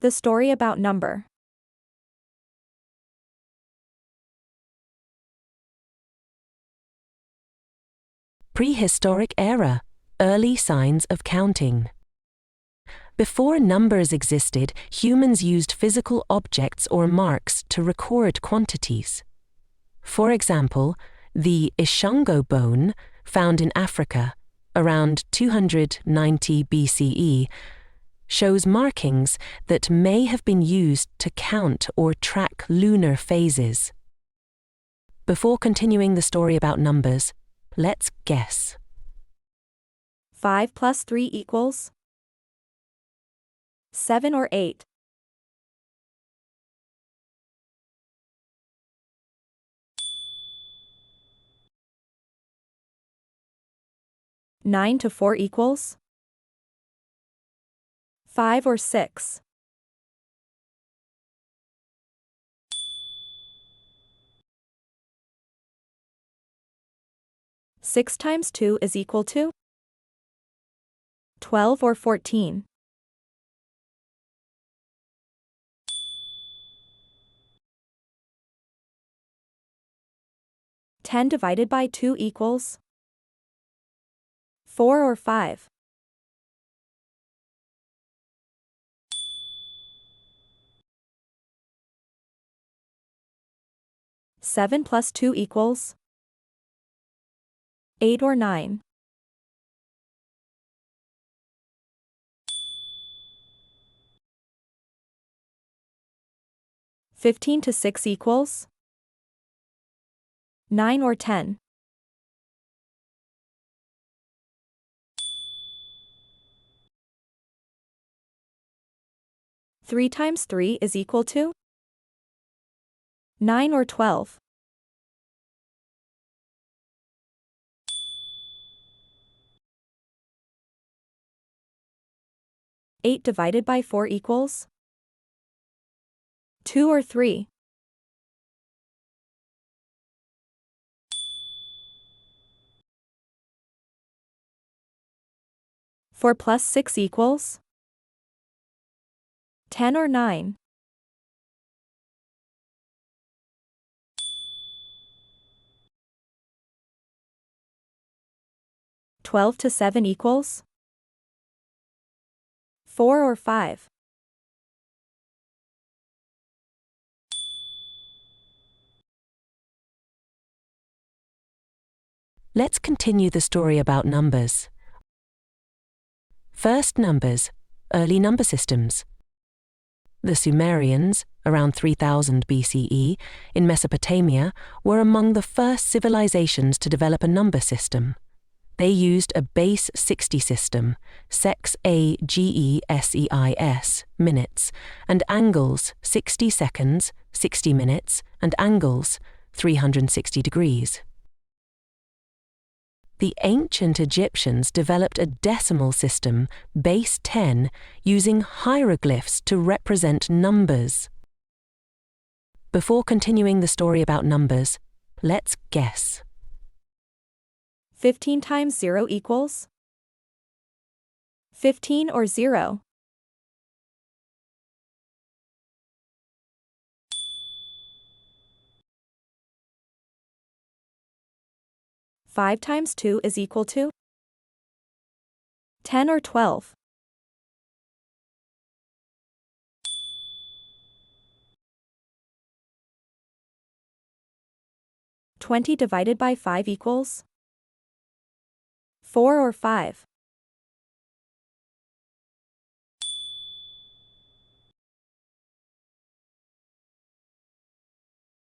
The story about number. Prehistoric era, early signs of counting. Before numbers existed, humans used physical objects or marks to record quantities. For example, the Ishango bone, found in Africa around 290 BCE, shows markings that may have been used to count or track lunar phases. Before continuing the story about numbers, let's guess. 5 plus 3 equals 7 or 8. 9 to 4 equals 5 or 6. 6 times 2 is equal to 12 or 14. 10 divided by 2 equals 4 or 5. 7 plus 2 equals 8 or 9. 15 to 6 equals 9 or 10. 3 times 3 is equal to 9 or 12. 8 divided by 4 equals 2 or 3. 4 plus 6 equals 10 or 9. 12 to 7 equals 4 or 5. Let's continue the story about numbers. First numbers, early number systems. The Sumerians, around 3000 BCE, in Mesopotamia, were among the first civilizations to develop a number system. They used a base 60 system, sexageseis, minutes, and angles, 60 seconds, 60 minutes, and angles, 360 degrees. The ancient Egyptians developed a decimal system, base 10, using hieroglyphs to represent numbers. Before continuing the story about numbers, let's guess. 15 times 0 equals 15 or 0. 5 times 2 is equal to 10 or 12. 20 divided by 5 equals 4 or 5.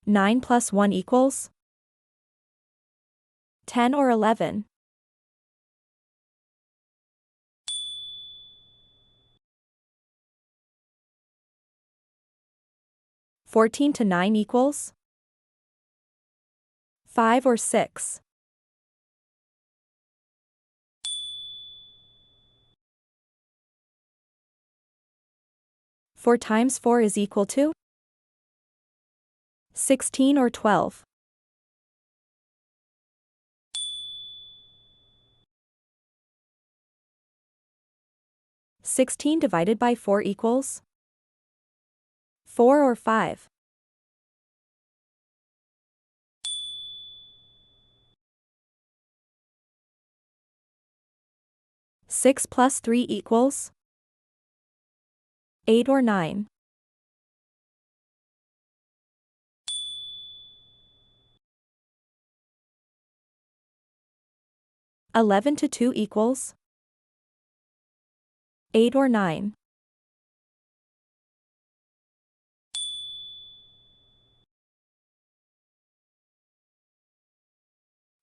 9 plus 1 equals 10 or 11. 14 to 9 equals 5 or 6. 4 times 4 is equal to 16 or 12. 16 divided by 4 equals 4 or 5. 6 plus 3 equals 8 or 9. 11 to 2 equals 8 or 9.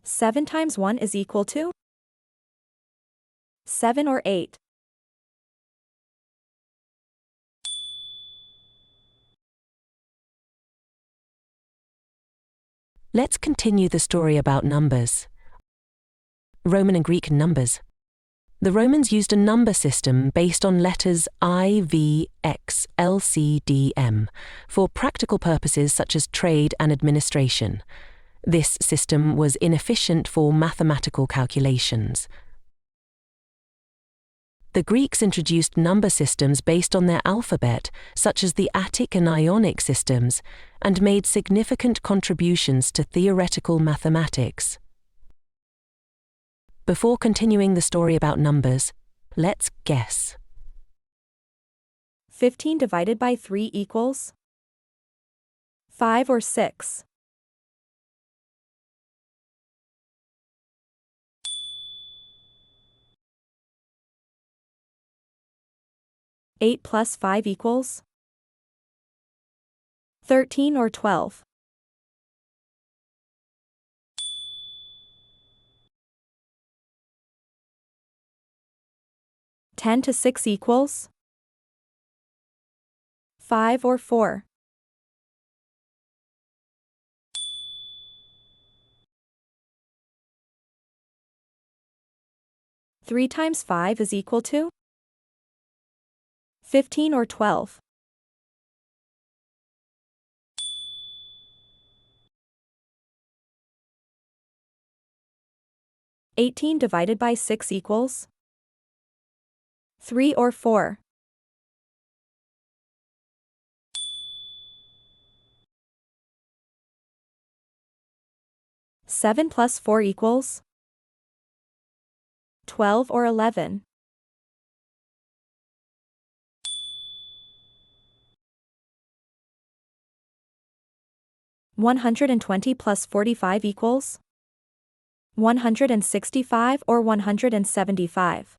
7 times 1 is equal to 7 or 8. Let's continue the story about numbers. Roman and Greek numbers. The Romans used a number system based on letters I, V, X, L, C, D, M for practical purposes such as trade and administration. This system was inefficient for mathematical calculations. The Greeks introduced number systems based on their alphabet, such as the Attic and Ionic systems, and made significant contributions to theoretical mathematics. Before continuing the story about numbers, let's guess. 15 divided by 3 equals 5 or 6. 8 plus 5 equals 13 or 12. 10 to 6 equals 5 or 4. 3 times 5 is equal to 15 or 12. 18 divided by 6 equals 3 or 4. 7 plus 4 equals 12 or 11. 120 plus 45 equals 165 or 175.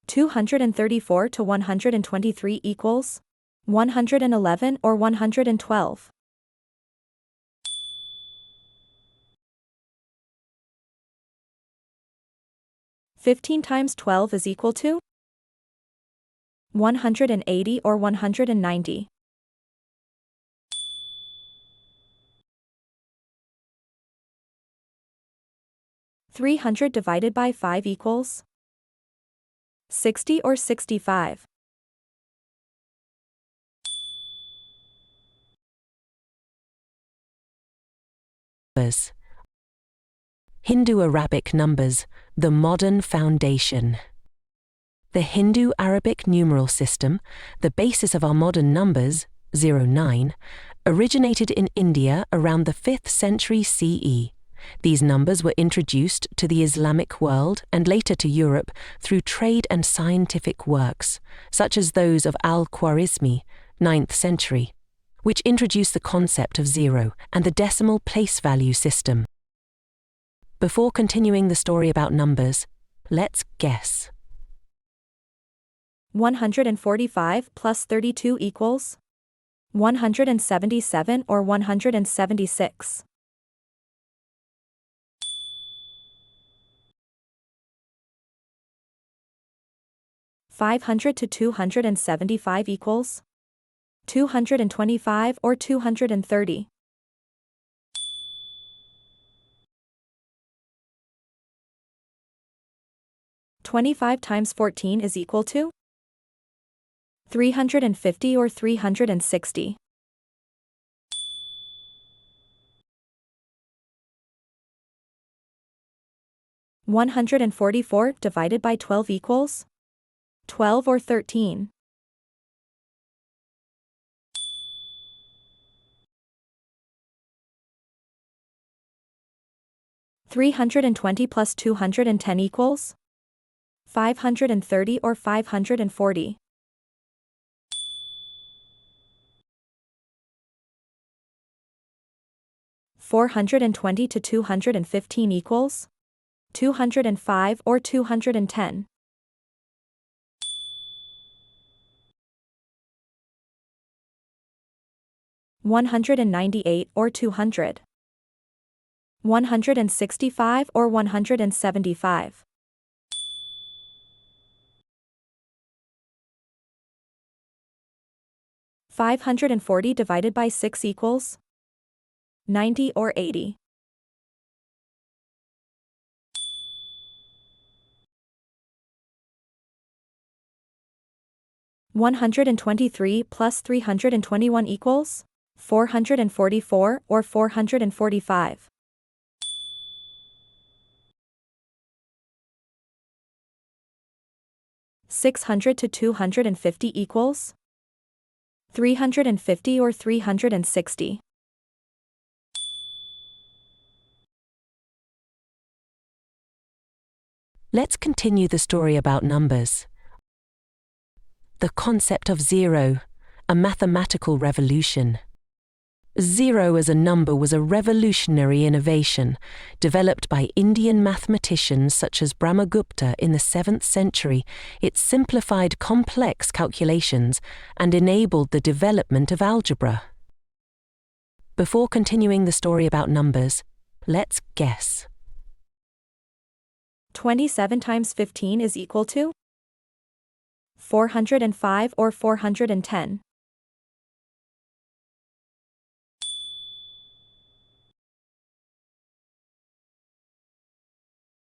234 to 123 equals 111 or 112. 15 times 12 is equal to 180 or 190. 300 divided by 5 equals 60 or 65. 'Hindu-Arabic numbers, the modern foundation. The Hindu-Arabic numeral system, the basis of our modern numbers, 09, originated in India around the 5th century CE. These numbers were introduced to the Islamic world and later to Europe through trade and scientific works, such as those of Al-Khwarizmi, 9th century, which introduced the concept of zero and the decimal place value system. Before continuing the story about numbers, let's guess. 145 plus 32 equals 177 or 176. 500 to 275 equals 225 or 230. 25 times 14 is equal to 350 or 360. 144 divided by 12 equals 12 or 13. 320 plus 210 equals 530 or 540. 420 to 215 equals 205 or 210. 198 or 200. 165 or 175. 540 divided by 6 equals 90 or 80. 123 plus 321 equals 444 or 445. 600 to 250 equals 350 or 360. 'Let's continue the story about numbers. The concept of zero, a mathematical revolution. Zero as a number was a revolutionary innovation, developed by Indian mathematicians such as Brahmagupta in the 7th century. It simplified complex calculations and enabled the development of algebra. Before continuing the story about numbers, let's guess. 27 times 15 is equal to 405 or 410.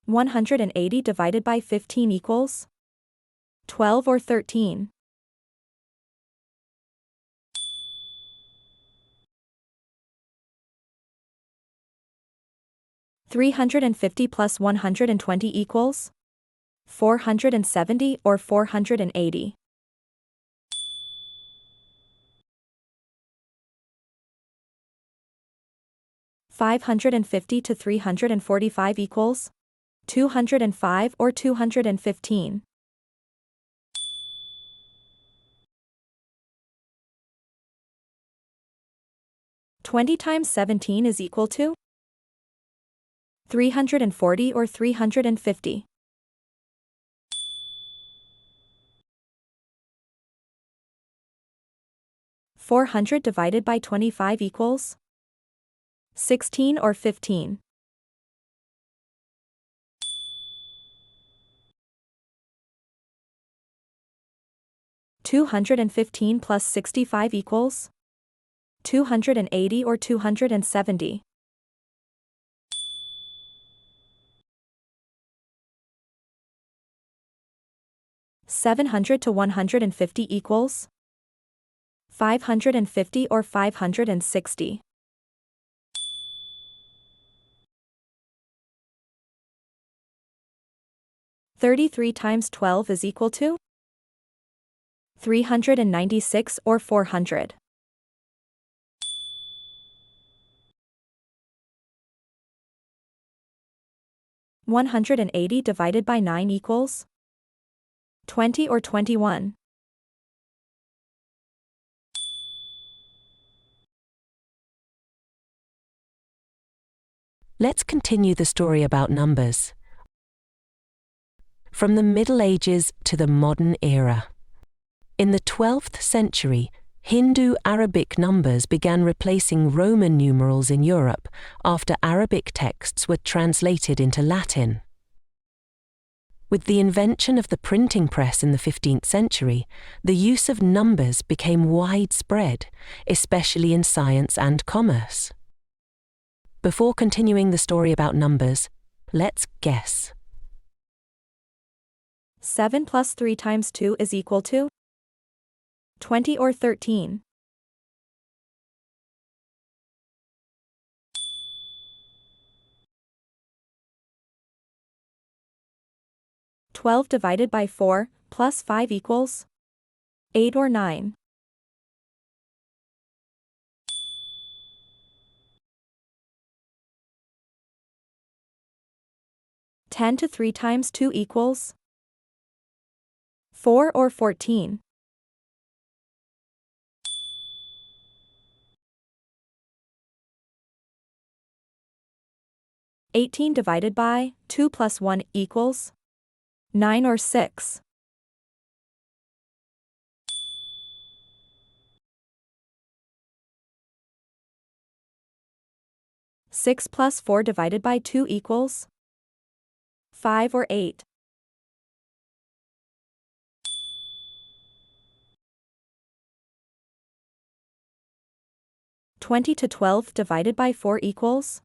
180 divided by 15 equals 12 or 13. 350 plus 120 equals 470 or 480. 550 to 345 equals 205 or 215. 20 times 17 is equal to 340 or 350. 400 divided by 25 equals 16 or 15. 215 plus 65 equals 280 or 270. 700 to 150 equals 550 or 560. 33 times 12 is equal to 396 or 400. 180 divided by 9 equals 20 or 21. 'Let's continue the story about numbers. From the Middle Ages to the modern era. In the 12th century, Hindu Arabic numbers began replacing Roman numerals in Europe after Arabic texts were translated into Latin. With the invention of the printing press in the 15th century, the use of numbers became widespread, especially in science and commerce. Before continuing the story about numbers, let's guess. 7 plus 3 times 2 is equal to 20 or 13. 12 divided by 4 plus 5 equals 8 or 9. 10 to 3 times 2 equals 4 or 14. 18 divided by 2 plus 1 equals 9 or 6. 6 plus 4 divided by 2 equals 5 or 8. 20 to 12 divided by 4 equals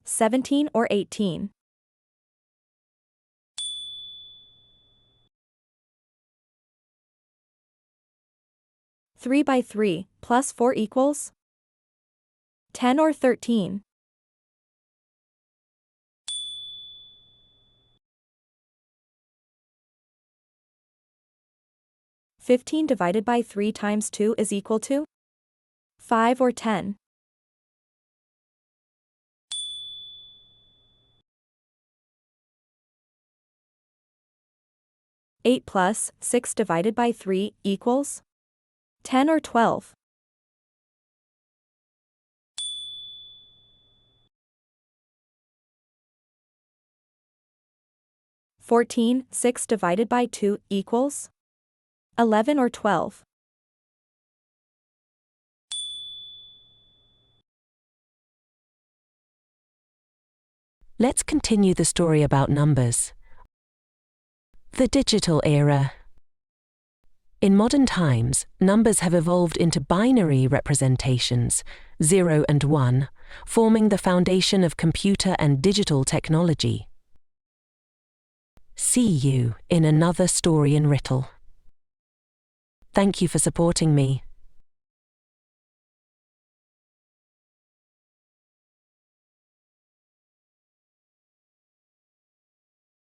17 or 18. 3 by 3 plus 4 equals 10 or 13. 15 divided by 3 times 2 is equal to 5 or 10. 8 plus 6 divided by 3 equals 10 or 12. 14, 6 divided by 2 equals 11 or 12. 'Let's continue the story about numbers. The digital era. In modern times, numbers have evolved into binary representations, 0 and 1, forming the foundation of computer and digital technology. See you in another story in ridlle. Thank you for supporting me.